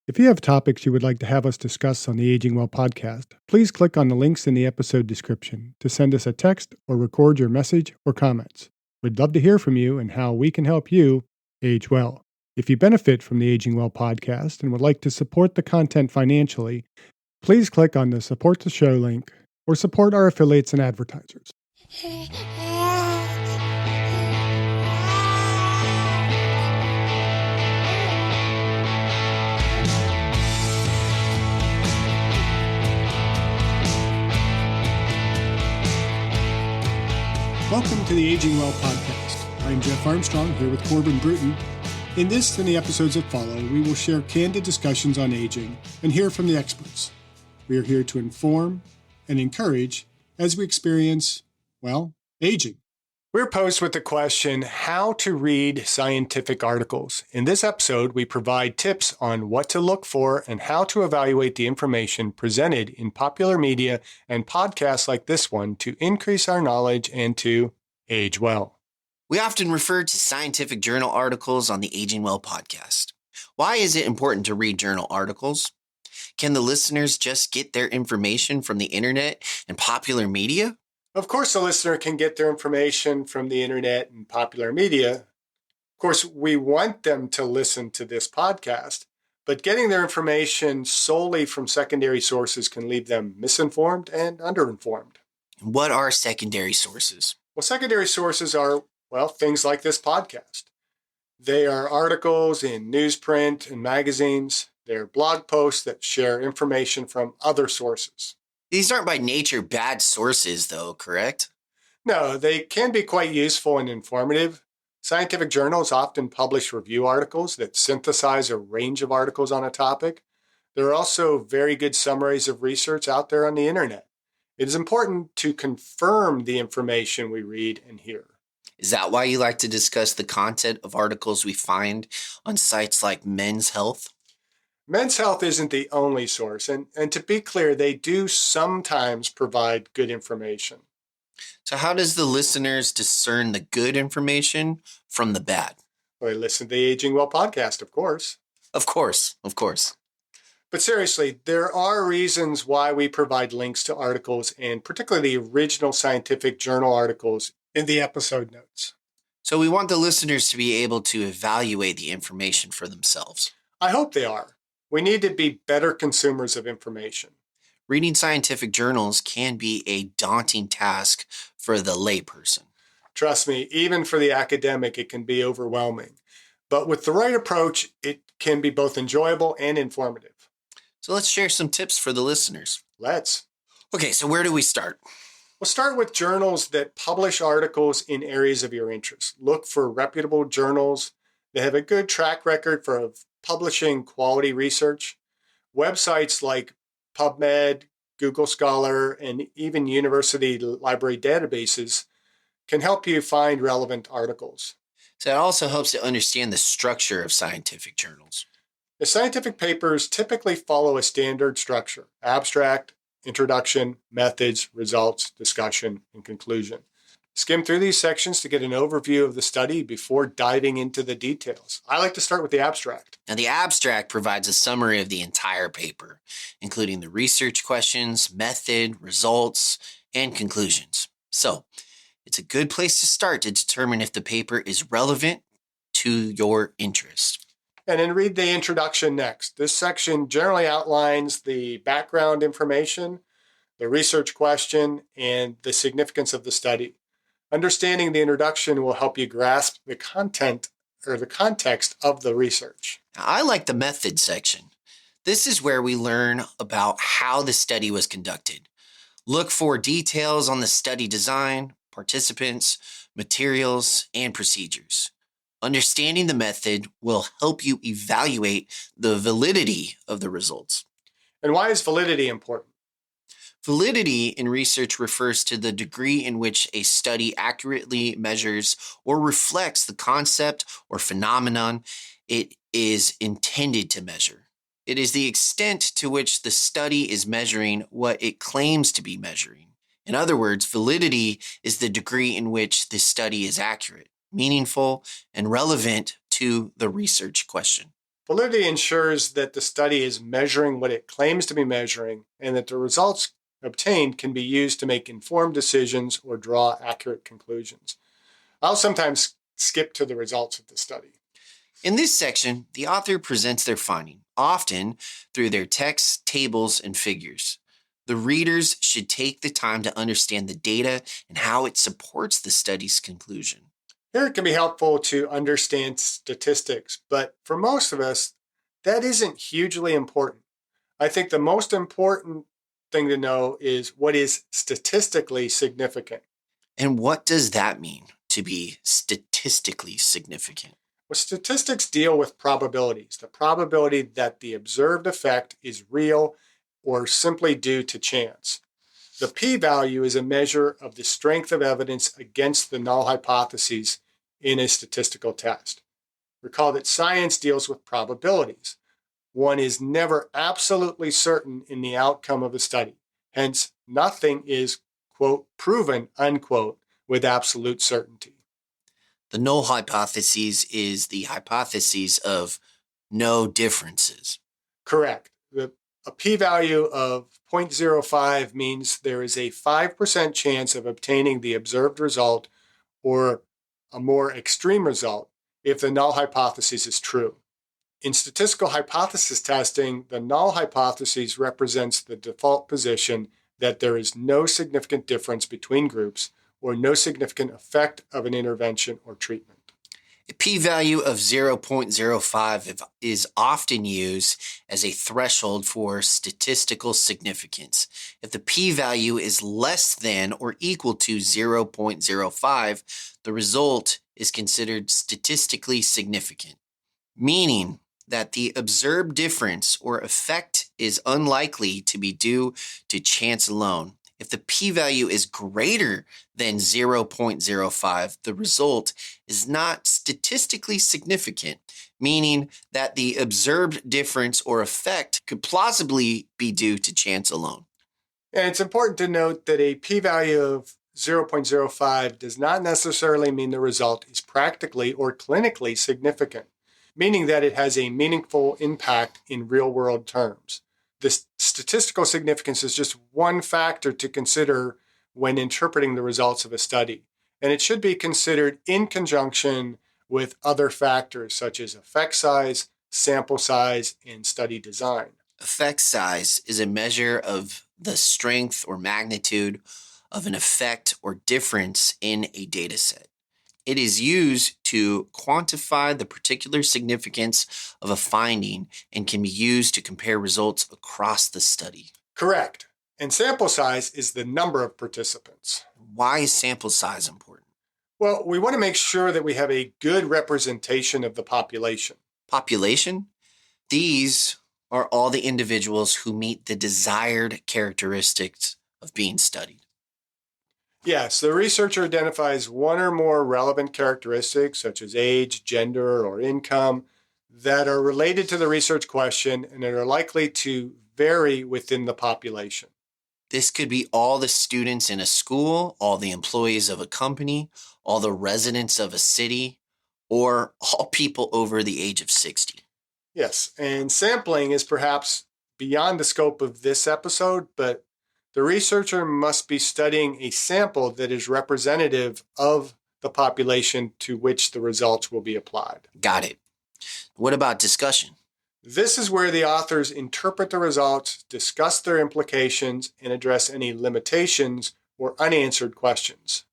If you have topics you would like to have us discuss on the Aging Well podcast, please click on the links in the episode description to send us a text or record your message or comments. We'd love to hear from you and how we can help you age well. If you benefit from the Aging Well podcast and would like to support the content financially, please click on the Support the Show link or support our affiliates and advertisers. Welcome to the Aging Well podcast. I'm Jeff Armstrong here with Corbin Bruton. In this and the episodes that follow, we will share candid discussions on aging and hear from the experts. We are here to inform and encourage as we experience, aging. We're posed with the question, how to read scientific articles. In this episode, we provide tips on what to look for and how to evaluate the information presented in popular media and podcasts like this one to increase our knowledge and to age well. We often refer to scientific journal articles on the Aging Well podcast. Why is it important to read journal articles? Can the listeners just get their information from the internet and popular media? Of course, the listener can get their information from the internet and popular media. Of course, we want them to listen to this podcast, but getting their information solely from secondary sources can leave them misinformed and underinformed. What are secondary sources? Well, secondary sources are, things like this podcast. They are articles in newsprint and magazines. They're blog posts that share information from other sources. These aren't by nature bad sources, though, correct? No, they can be quite useful and informative. Scientific journals often publish review articles that synthesize a range of articles on a topic. There are also very good summaries of research out there on the internet. It is important to confirm the information we read and hear. Is that why you like to discuss the content of articles we find on sites like Men's Health? Men's Health isn't the only source, and to be clear, they do sometimes provide good information. So how does the listeners discern the good information from the bad? Well, they listen to the Aging Well podcast, of course. Of course. But seriously, there are reasons why we provide links to articles, and particularly the original scientific journal articles in the episode notes. So we want the listeners to be able to evaluate the information for themselves. I hope they are. We need to be better consumers of information. Reading scientific journals can be a daunting task for the layperson. Trust me, even for the academic, it can be overwhelming. But with the right approach, it can be both enjoyable and informative. So let's share some tips for the listeners. Let's. Okay, so where do we start? We'll start with journals that publish articles in areas of your interest. Look for reputable journals that have a good track record for publishing quality research. Websites like PubMed, Google Scholar, and even university library databases can help you find relevant articles. So it also helps to understand the structure of scientific journals. The scientific papers typically follow a standard structure: abstract, introduction, methods, results, discussion, and conclusion. Skim through these sections to get an overview of the study before diving into the details. I like to start with the abstract. Now, the abstract provides a summary of the entire paper, including the research questions, method, results, and conclusions. So, it's a good place to start to determine if the paper is relevant to your interest. And then read the introduction next. This section generally outlines the background information, the research question, and the significance of the study. Understanding the introduction will help you grasp the content or the context of the research. Now, I like the method section. This is where we learn about how the study was conducted. Look for details on the study design, participants, materials, and procedures. Understanding the method will help you evaluate the validity of the results. And why is validity important? Validity in research refers to the degree in which a study accurately measures or reflects the concept or phenomenon it is intended to measure. It is the extent to which the study is measuring what it claims to be measuring. In other words, validity is the degree in which the study is accurate, meaningful, and relevant to the research question. Validity ensures that the study is measuring what it claims to be measuring and that the results obtained can be used to make informed decisions or draw accurate conclusions. I'll sometimes skip to the results of the study. In this section, the author presents their finding, often through their text, tables, and figures. The readers should take the time to understand the data and how it supports the study's conclusion. Here it can be helpful to understand statistics, but for most of us, that isn't hugely important. I think the most important thing to know is what is statistically significant. And what does that mean, to be statistically significant? Well, statistics deal with probabilities, the probability that the observed effect is real or simply due to chance. The p-value is a measure of the strength of evidence against the null hypotheses in a statistical test. Recall that science deals with probabilities. One is never absolutely certain in the outcome of a study. Hence, nothing is, quote, proven, unquote, with absolute certainty. The null hypothesis is the hypothesis of no differences. Correct. A p-value of 0.05 means there is a 5% chance of obtaining the observed result or a more extreme result if the null hypothesis is true. In statistical hypothesis testing, the null hypothesis represents the default position that there is no significant difference between groups or no significant effect of an intervention or treatment. A p-value of 0.05 is often used as a threshold for statistical significance. If the p-value is less than or equal to 0.05, the result is considered statistically significant, meaning that the observed difference or effect is unlikely to be due to chance alone. If the p-value is greater than 0.05, the result is not statistically significant, meaning that the observed difference or effect could plausibly be due to chance alone. And it's important to note that a p-value of 0.05 does not necessarily mean the result is practically or clinically significant, meaning that it has a meaningful impact in real-world terms. The statistical significance is just one factor to consider when interpreting the results of a study, and it should be considered in conjunction with other factors such as effect size, sample size, and study design. Effect size is a measure of the strength or magnitude of an effect or difference in a dataset. It is used to quantify the particular significance of a finding and can be used to compare results across the study. Correct. And sample size is the number of participants. Why is sample size important? Well, we want to make sure that we have a good representation of the population. Population? These are all the individuals who meet the desired characteristics of being studied. Yes, the researcher identifies one or more relevant characteristics, such as age, gender, or income, that are related to the research question and that are likely to vary within the population. This could be all the students in a school, all the employees of a company, all the residents of a city, or all people over the age of 60. Yes, and sampling is perhaps beyond the scope of this episode, but the researcher must be studying a sample that is representative of the population to which the results will be applied. Got it. What about discussion? This is where the authors interpret the results, discuss their implications, and address any limitations or unanswered questions.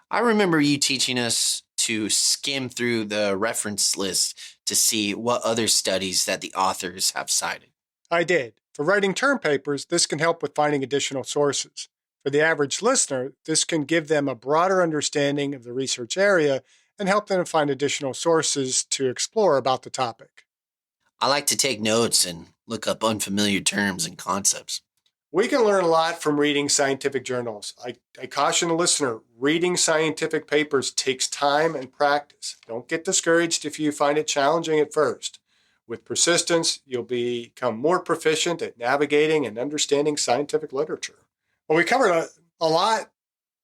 I remember you teaching us to skim through the reference list to see what other studies that the authors have cited. I did. For writing term papers, this can help with finding additional sources. For the average listener, this can give them a broader understanding of the research area and help them find additional sources to explore about the topic. I like to take notes and look up unfamiliar terms and concepts. We can learn a lot from reading scientific journals. I caution the listener, reading scientific papers takes time and practice. Don't get discouraged if you find it challenging at first. With persistence, you'll become more proficient at navigating and understanding scientific literature. Well, we covered a lot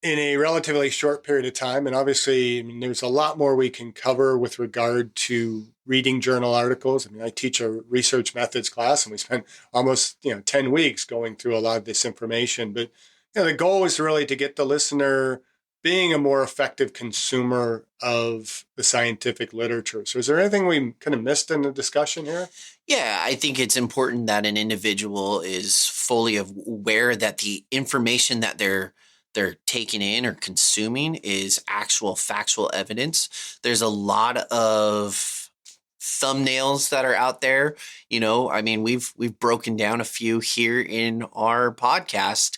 in a relatively short period of time. And obviously, I mean, there's a lot more we can cover with regard to reading journal articles. I mean, I teach a research methods class, and we spent almost 10 weeks going through a lot of this information. But the goal is really to get the listener being a more effective consumer of the scientific literature. So is there anything we kind of missed in the discussion here? Yeah, I think it's important that an individual is fully aware that the information that they're taking in or consuming is actual factual evidence. There's a lot of thumbnails that are out there. I mean, we've broken down a few here in our podcast,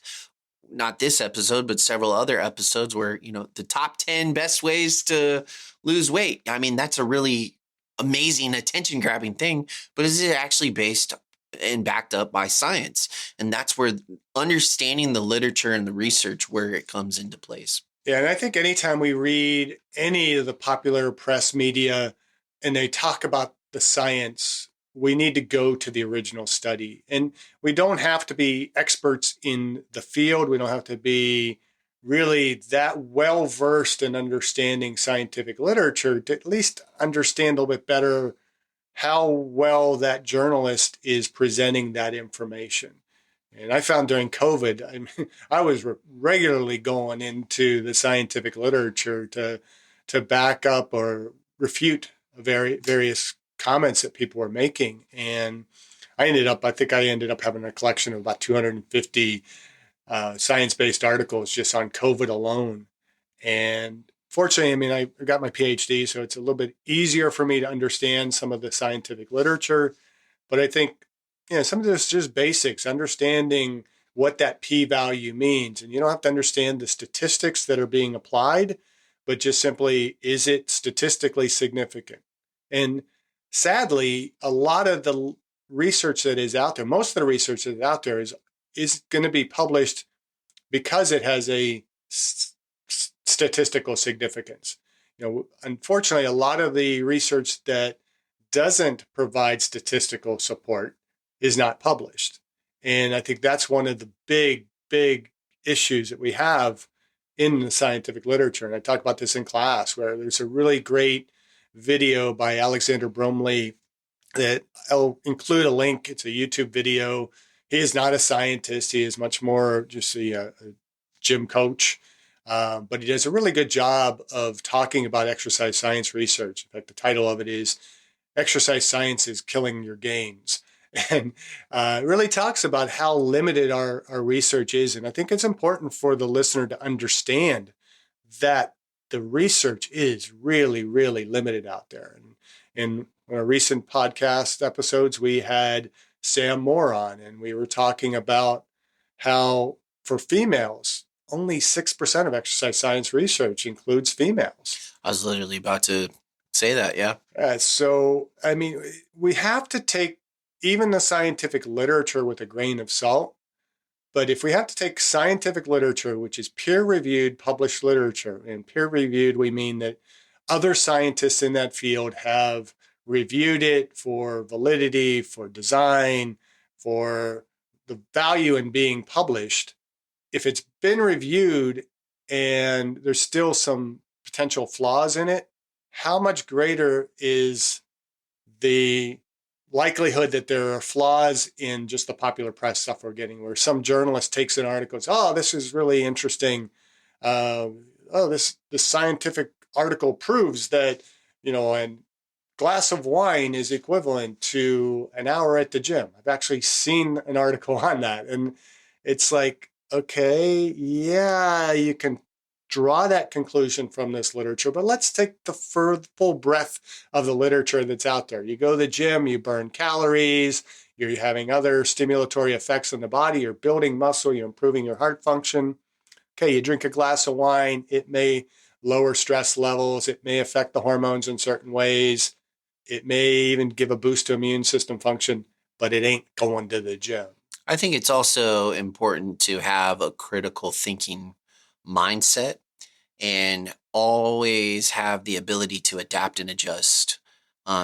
not this episode, but several other episodes where, the top 10 best ways to lose weight. I mean, that's a really amazing attention grabbing thing, but is it actually based and backed up by science? And that's where understanding the literature and the research, where it comes into place. Yeah. And I think anytime we read any of the popular press media and they talk about the science, we need to go to the original study. And we don't have to be experts in the field. We don't have to be really that well versed in understanding scientific literature to at least understand a little bit better how well that journalist is presenting that information. And I found during COVID, I was regularly going into the scientific literature to back up or refute various comments that people were making. And I think I ended up having a collection of about 250 science-based articles just on COVID alone. And fortunately, I mean, I got my PhD, so it's a little bit easier for me to understand some of the scientific literature. But I think, some of this is just basics, understanding what that p-value means. And you don't have to understand the statistics that are being applied, but just simply, is it statistically significant? And sadly, a lot of the research that is out there, most of the research that is out there is going to be published because it has a statistical significance. Unfortunately, a lot of the research that doesn't provide statistical support is not published. And I think that's one of the big, big issues that we have in the scientific literature. And I talk about this in class, where there's a really great video by Alexander Bromley that I'll include a link. It's a YouTube video. He is not a scientist. He is much more just a gym coach. But he does a really good job of talking about exercise science research. In fact, the title of it is Exercise Science is Killing Your Gains. And it really talks about how limited our research is. And I think it's important for the listener to understand that the research is really, really limited out there. And in our recent podcast episodes, we had Sam Moore on, and we were talking about how for females, only 6% of exercise science research includes females. I was literally about to say that, yeah. So, I mean, we have to take even the scientific literature with a grain of salt. But if we have to take scientific literature, which is peer-reviewed, published literature, and peer-reviewed, we mean that other scientists in that field have reviewed it for validity, for design, for the value in being published. If it's been reviewed and there's still some potential flaws in it, how much greater is the likelihood that there are flaws in just the popular press stuff we're getting, where some journalist takes an article and says, oh, this is really interesting. This scientific article proves that, a glass of wine is equivalent to an hour at the gym. I've actually seen an article on that. And it's like, okay, yeah, you can draw that conclusion from this literature, but let's take the full breadth of the literature that's out there. You go to the gym, you burn calories, you're having other stimulatory effects on the body, you're building muscle, you're improving your heart function. Okay, you drink a glass of wine, it may lower stress levels, it may affect the hormones in certain ways, it may even give a boost to immune system function, but it ain't going to the gym. I think it's also important to have a critical thinking mindset and always have the ability to adapt and adjust.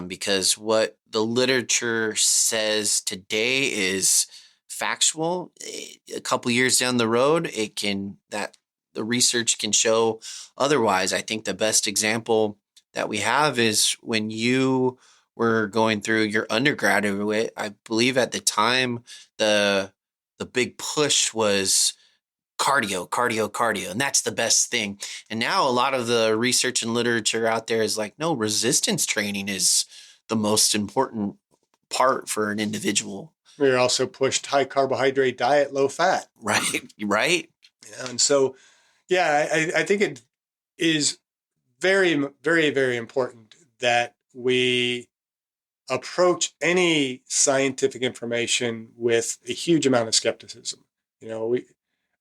Because what the literature says today is factual. A couple years down the road, that the research can show otherwise. I think the best example that we have is when you were going through your undergraduate. I believe at the time the big push was cardio, and that's the best thing. And now a lot of the research and literature out there is like, no, resistance training is the most important part for an individual. We're also pushed high carbohydrate diet, low fat. Right. Yeah, and so, I think it is very, very, very important that we approach any scientific information with a huge amount of skepticism.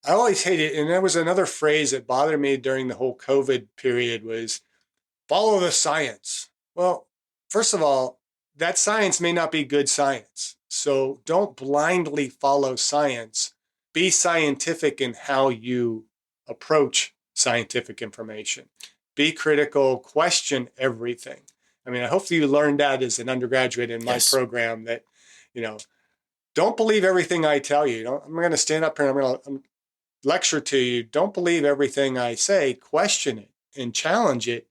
I always hate it. And there was another phrase that bothered me during the whole COVID period was follow the science. Well, first of all, that science may not be good science. So don't blindly follow science. Be scientific in how you approach scientific information. Be critical, question everything. I mean, I hope you learned that as an undergraduate in my program that, don't believe everything I tell you. I'm going to stand up here and I'm going to lecture to you. Don't believe everything I say. Question it and challenge it.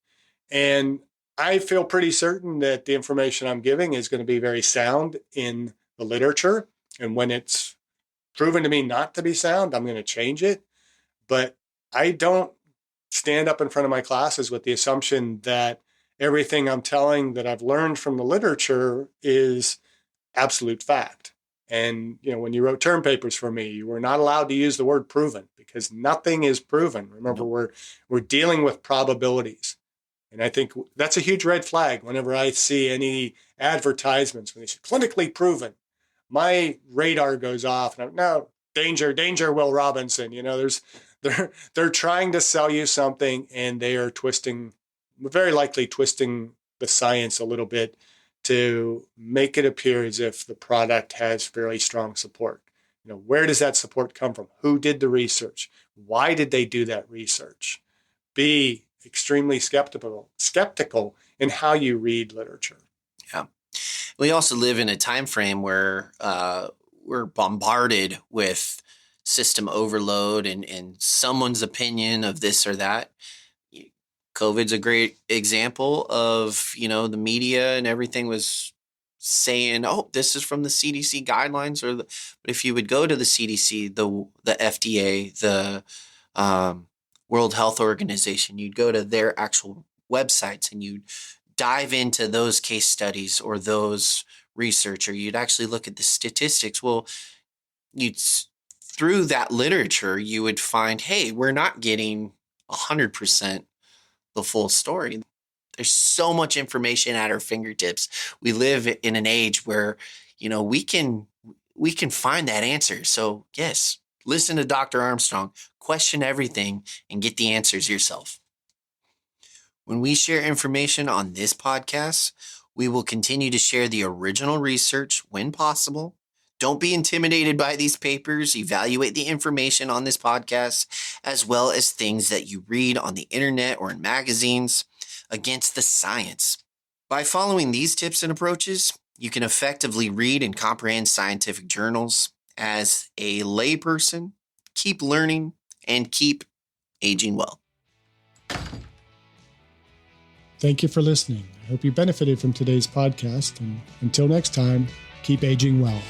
And I feel pretty certain that the information I'm giving is going to be very sound in the literature. And when it's proven to me not to be sound, I'm going to change it. But I don't stand up in front of my classes with the assumption that everything I'm telling that I've learned from the literature is absolute fact. And, when you wrote term papers for me, you were not allowed to use the word proven because nothing is proven. Remember, we're dealing with probabilities. And I think that's a huge red flag whenever I see any advertisements when they say clinically proven. My radar goes off and no, danger, Will Robinson. They're trying to sell you something and they are very likely twisting the science a little bit to make it appear as if the product has fairly strong support. Where does that support come from? Who did the research? Why did they do that research? Be extremely skeptical in how you read literature. Yeah. We also live in a time frame where we're bombarded with system overload and someone's opinion of this or that. COVID's a great example of, the media and everything was saying, oh, this is from the CDC guidelines. But if you would go to the CDC, the FDA, the World Health Organization, you'd go to their actual websites and you'd dive into those case studies or those research, or you'd actually look at the statistics. Well, through that literature, you would find, hey, we're not getting 100% the full story. There's so much information at our fingertips. We live in an age where, we can find that answer. So yes, listen to Dr. Armstrong, question everything and get the answers yourself. When we share information on this podcast, we will continue to share the original research when possible. Don't be intimidated by these papers. Evaluate the information on this podcast, as well as things that you read on the internet or in magazines against the science. By following these tips and approaches, you can effectively read and comprehend scientific journals as a layperson, keep learning, and keep aging well. Thank you for listening. I hope you benefited from today's podcast. And until next time, keep aging well.